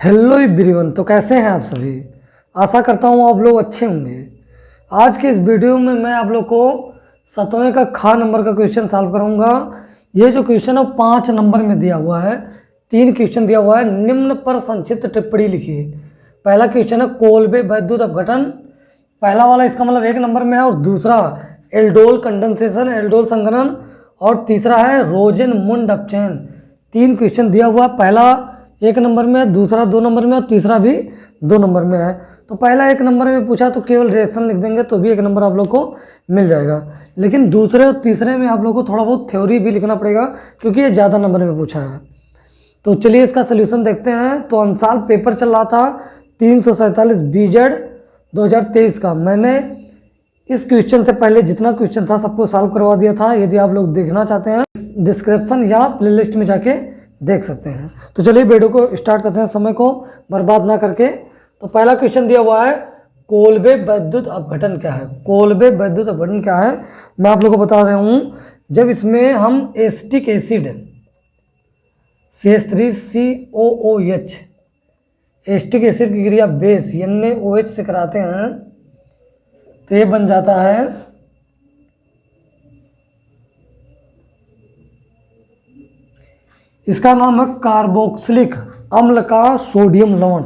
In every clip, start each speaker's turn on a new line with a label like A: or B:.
A: Hello everyone. तो कैसे हैं आप सभी। आशा करता हूँ आप लोग अच्छे होंगे। आज के इस वीडियो में मैं आप लोग को 7वें का खा नंबर का क्वेश्चन सॉल्व कराऊंगा। ये जो क्वेश्चन है 5 नंबर में दिया हुआ है। 3 क्वेश्चन दिया हुआ है। निम्न पर संक्षिप्त टिप्पणी लिखिए। पहला क्वेश्चन है कोलबे वैद्युत अपघटन। पहला वाला इसका मतलब 1 नंबर में है, और दूसरा एल्डोल कंडेंसेशन, एल्डोल संघनन, और तीसरा है रोजेन मुंड अपचयन। 3 क्वेश्चन दिया हुआ। पहला 1 नंबर में है, दूसरा 2 नंबर में, और तीसरा भी 2 नंबर में है। तो पहला 1 नंबर में पूछा तो केवल रिएक्शन लिख देंगे तो भी 1 नंबर आप लोग को मिल जाएगा। लेकिन दूसरे और तीसरे में आप लोग को थोड़ा बहुत थ्योरी भी लिखना पड़ेगा, क्योंकि ये ज़्यादा नंबर में पूछा है। तो चलिए इसका सोल्यूशन देखते हैं। तो अनुसार पेपर चल रहा था 347 BZ 2023 का। मैंने इस क्वेश्चन से पहले जितना क्वेश्चन था सबको सॉल्व करवा दिया था। यदि आप लोग देखना चाहते हैं डिस्क्रिप्शन या प्लेलिस्ट में जाके देख सकते हैं। तो चलिए वीडियो को स्टार्ट करते हैं, समय को बर्बाद ना करके। तो पहला क्वेश्चन दिया हुआ है कोलबे वैद्युत अपघटन क्या है। कोलबे वैद्युत अपघटन क्या है मैं आप लोगों को बता रहा हूँ। जब इसमें हम acetic acid CH3COOH acetic acid की क्रिया बेस NaOH से कराते हैं तो ये बन जाता है इसका नाम है कार्बोक्सिलिक अम्ल का सोडियम लवण।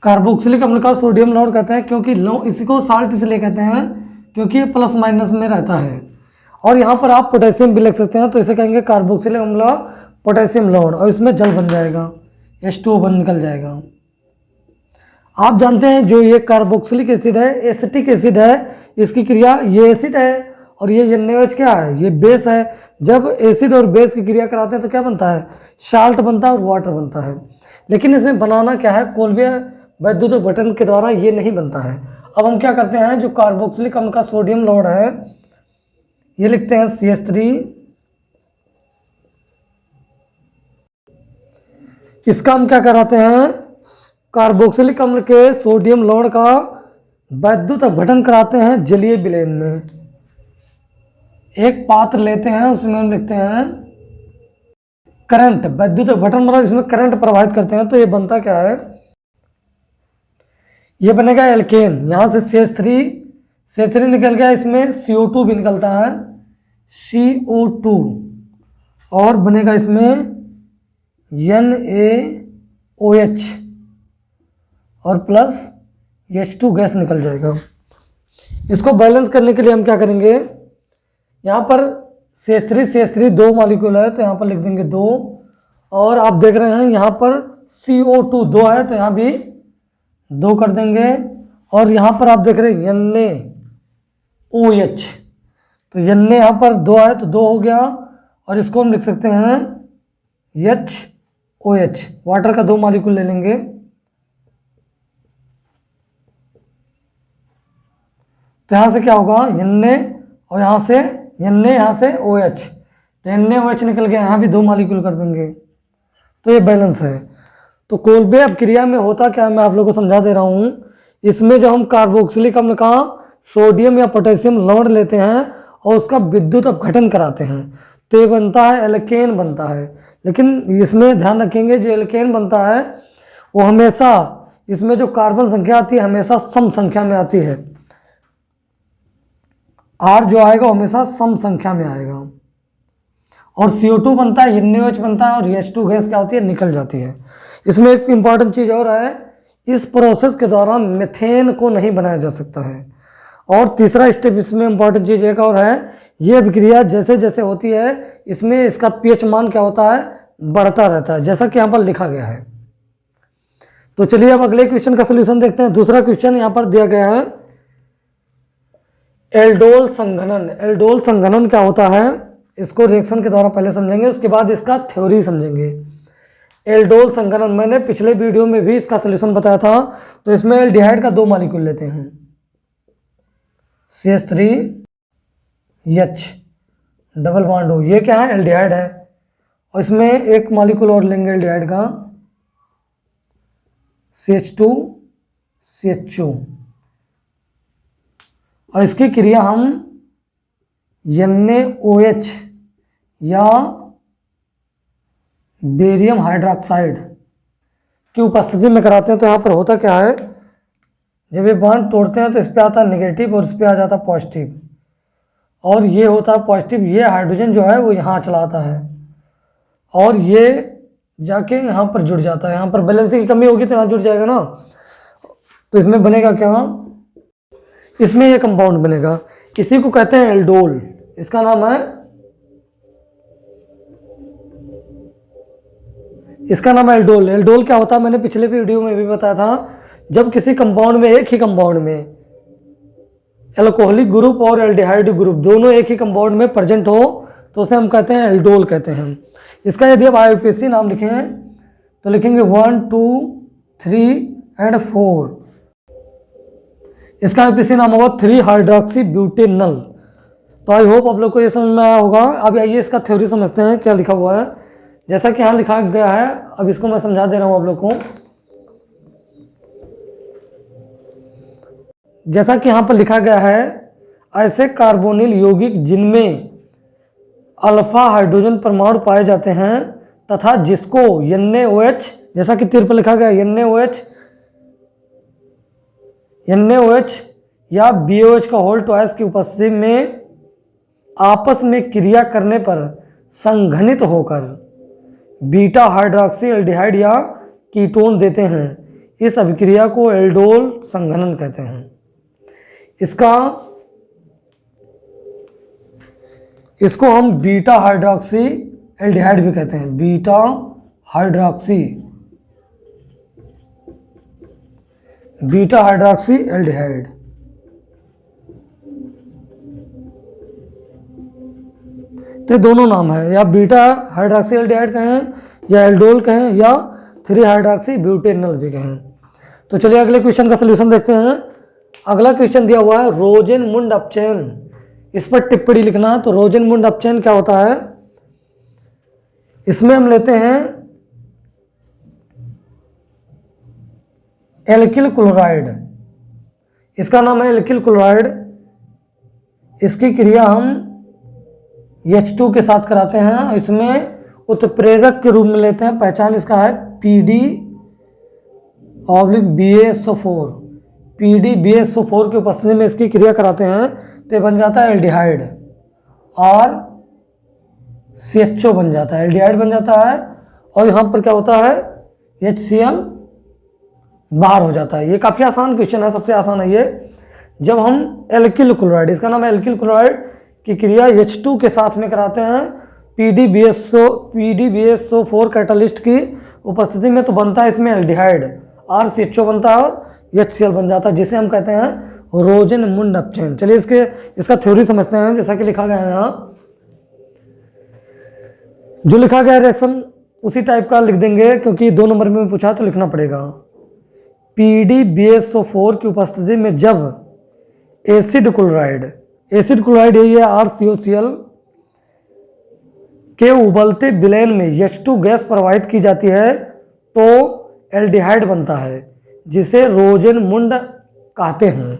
A: कार्बोक्सिलिक अम्ल का सोडियम लवण कहते हैं, क्योंकि इसी को साल्ट इसलिए कहते हैं क्योंकि ये प्लस माइनस में रहता है। और यहाँ पर आप पोटेशियम भी लिख सकते हैं, तो इसे कहेंगे कार्बोक्सिलिक अम्ल पोटेशियम लवण, और इसमें जल बन जाएगा, H2O निकल जाएगा। आप जानते हैं जो ये कार्बोक्सिलिक एसिड है, एसिटिक एसिड है, इसकी क्रिया ये एसिड है और ये NaOH क्या है, ये बेस है। जब एसिड और बेस की क्रिया कराते हैं तो क्या बनता है, साल्ट बनता है और वाटर बनता है। लेकिन इसमें बनाना क्या है, कोलबे वैद्युत अपघटन के द्वारा ये नहीं बनता है। अब हम क्या करते हैं, जो कार्बोक्सिलिक अम्ल का सोडियम लवण है ये लिखते हैं CH3। इसका हम क्या कराते हैं, कार्बोक्सिलिक अम्ल के सोडियम लवण का वैद्युत अपघटन कराते हैं जलीय विलयन में। एक पात्र लेते हैं, उसमें हम लिखते हैं करंट। वैद्युत अपघटन मतलब इसमें करंट प्रवाहित करते हैं। तो ये बनता क्या है, ये बनेगा एल्केन। यहाँ से CH3 निकल गया, इसमें CO2 भी निकलता है, CO2, और बनेगा इसमें NaOH और प्लस H2 गैस निकल जाएगा। इसको बैलेंस करने के लिए हम क्या करेंगे, यहाँ पर CH3 2 मॉलिक्यूल है तो यहाँ पर लिख देंगे 2, और आप देख रहे हैं यहाँ पर CO2 2 है तो यहाँ भी 2 कर देंगे, और यहाँ पर आप देख रहे हैं NaOH, तो Na यहाँ पर 2 है तो 2 हो गया, और इसको हम लिख सकते हैं HOH। वाटर का 2 मॉलिक्यूल ले लेंगे, तो यहाँ से क्या होगा Na, और यहाँ से OH, तो NaOH निकल गया, यहाँ भी 2 मॉलिक्यूल कर देंगे, तो ये बैलेंस है। तो कोलबे अपक्रिया में होता क्या है मैं आप लोगों को समझा दे रहा हूँ। इसमें जब हम कार्बोक्सिलिक अम्ल का सोडियम या पोटेशियम लवण लेते हैं और उसका विद्युत अपघटन कराते हैं तो ये बनता है एल्केन बनता है। लेकिन इसमें ध्यान रखेंगे जो एल्केन बनता है वो हमेशा इसमें जो कार्बन संख्या आती है हमेशा सम संख्या में आती है। R जो आएगा हमेशा सम संख्या में आएगा, और CO2 बनता है, NaOH बनता है, और H2 गैस क्या होती है, निकल जाती है। इसमें एक इम्पॉर्टेंट चीज़ और है, इस प्रोसेस के दौरान मीथेन को नहीं बनाया जा सकता है। और तीसरा स्टेप इसमें इम्पॉर्टेंट चीज़ एक और है, ये अभिक्रिया जैसे जैसे होती है इसमें इसका pH मान क्या होता है, बढ़ता रहता है, जैसा कि यहाँ पर लिखा गया है। तो चलिए अब अगले क्वेश्चन का सोल्यूशन देखते हैं। दूसरा क्वेश्चन यहाँ पर दिया गया है एल्डोल संघनन। एल्डोल संघनन क्या होता है इसको रिएक्शन के द्वारा पहले समझेंगे, उसके बाद इसका थ्योरी समझेंगे। एल्डोल संघनन मैंने पिछले वीडियो में भी इसका सोल्यूशन बताया था। तो इसमें एल्डिहाइड का 2 मॉलिक्यूल लेते हैं, CH3H डबल बॉन्ड हो, ये क्या है एल्डिहाइड है, और इसमें एक मॉलिक्यूल और लेंगे एल्डिहाइड का CH2 CH2 और इसकी क्रिया हम NaOH या बेरियम हाइड्रोक्साइड की उपस्थिति में कराते हैं। तो यहाँ पर होता क्या है, जब ये बॉन्ड तोड़ते हैं तो इस पे आता है नेगेटिव और इस पे आ जाता है पॉजिटिव, और ये होता है पॉजिटिव, ये हाइड्रोजन जो है वो यहाँ चलाता है और ये जाके यहाँ पर जुड़ जाता है। यहाँ पर बैलेंसिंग की कमी होगी तो यहाँ जुड़ जाएगा ना, तो इसमें बनेगा क्या, इसमें ये कंपाउंड बनेगा, इसी को कहते हैं एल्डोल। इसका नाम है, इसका नाम है एल्डोल। एल्डोल क्या होता है मैंने पिछले वीडियो में भी बताया था, जब किसी कंपाउंड में, एक ही कंपाउंड में एल्कोहलिक ग्रुप और एल्डिहाइड ग्रुप दोनों एक ही कंपाउंड में प्रेजेंट हो तो उसे हम कहते हैं एल्डोल कहते हैं। इसका यदि आप IUPAC नाम लिखें तो लिखेंगे 1 2 3 और 4। इसका IUPAC नाम होगा 3 हाइड्रोक्सी ब्यूटेनल। तो आई होप आप लोग को ये समझ में आया होगा। अब आइए इसका थ्योरी समझते हैं क्या लिखा हुआ है। जैसा कि यहाँ लिखा गया है, अब इसको मैं समझा दे रहा हूँ आप लोग को। जैसा कि यहाँ पर लिखा गया है, ऐसे कार्बोनिल यौगिक जिनमें अल्फा हाइड्रोजन परमाणु पाए जाते हैं तथा जिसको NaOH, जैसा कि तीर पर लिखा गया NaOH या BOH का होल ट्वाइस की उपस्थिति में आपस में क्रिया करने पर संघनित होकर बीटा हाइड्रोक्सी एल्डिहाइड या कीटोन देते हैं, इस अभिक्रिया को एल्डोल संघनन कहते हैं। इसको हम बीटा हाइड्रोक्सी एल्डिहाइड भी कहते हैं, बीटा हाइड्रोक्सी एल्डिहाइड। तो दोनों नाम है, या बीटा हाइड्रोक्सी एल्डिहाइड कहें या एल्डोल कहें या 3 हाइड्रोक्सी ब्यूटेनल भी कहें। तो चलिए अगले क्वेश्चन का सलूशन देखते हैं। अगला क्वेश्चन दिया हुआ है रोजेनमुंड अपचयन, इस पर टिप्पणी लिखना है। तो रोजेनमुंड अपचयन क्या होता है, इसमें हम लेते हैं एल्किल क्लोराइड, इसका नाम है एल्किल क्लोराइड। इसकी क्रिया हम H2 के साथ कराते हैं, इसमें उत्प्रेरक के रूप में लेते हैं। पहचान इसका है PD/BaSO4, PD/BaSO4 की उपस्थिति में इसकी क्रिया कराते हैं तो ये बन जाता है एल्डिहाइड और CHO बन जाता है, एल्डिहाइड बन जाता है। और यहाँ पर क्या होता है, HCl बाहर हो जाता है। ये काफ़ी आसान क्वेश्चन है, सबसे आसान है ये। जब हम एल्किल क्लोराइड, इसका नाम है एल्किल क्लोराइड, की क्रिया H2 के साथ में कराते हैं PD/BaSO4 कैटालिस्ट की उपस्थिति में, तो बनता है इसमें एल्डिहाइड और CHO बनता है और HCl बन जाता है, जिसे हम कहते हैं रोजेनमुंड अपचयन। चलिए इसका थ्योरी समझते हैं। जैसा कि लिखा गया है यहाँ, जो लिखा गया रिएक्शन उसी टाइप का लिख देंगे, क्योंकि 2 नंबर में पूछा तो लिखना पड़ेगा। PD/BaSO4 की उपस्थिति में जब एसिड क्लोराइड यही है RCOCl के उबलते विलयन में H2 गैस प्रवाहित की जाती है तो एल्डिहाइड बनता है, जिसे रोजेनमुंड कहते हैं,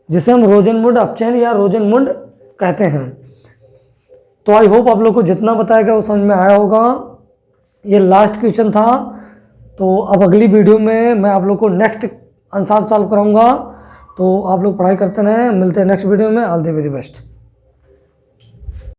A: जिसे हम रोजेनमुंड अपचयन या रोजेनमुंड कहते हैं। तो आई होप आप लोग को जितना बताया गया वो समझ में आया होगा। ये लास्ट क्वेश्चन था, तो अब अगली वीडियो में मैं आप लोग को नेक्स्ट आंसर सॉल्व कराऊंगा। तो आप लोग पढ़ाई करते रहें, मिलते हैं नेक्स्ट वीडियो में। All the very best.